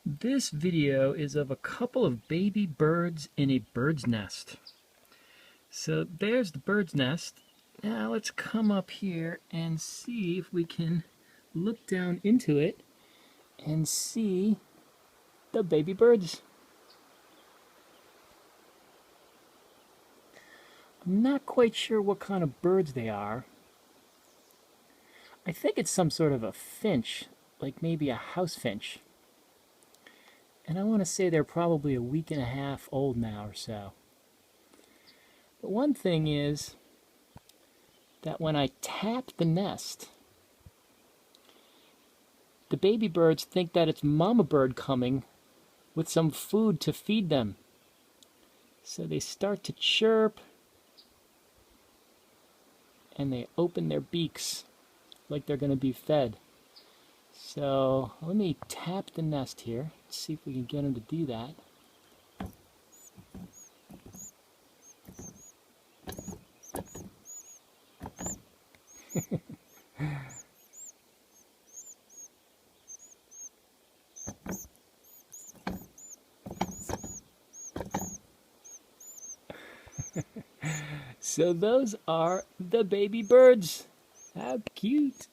This video is of a couple of baby birds in a bird's nest. So there's the bird's nest. Now let's come up here and see if we can look down into it and see the baby birds. I'm not quite sure what kind of birds they are. I think it's some sort of a finch, like maybe a house finch. And I want to say they're probably a week and a half old now or so. But one thing is that when I tap the nest, the baby birds think that it's mama bird coming with some food to feed them. So they start to chirp and they open their beaks like they're going to be fed. So let me tap the nest here. Let's see if we can get them to do that. So those are the baby birds. How cute.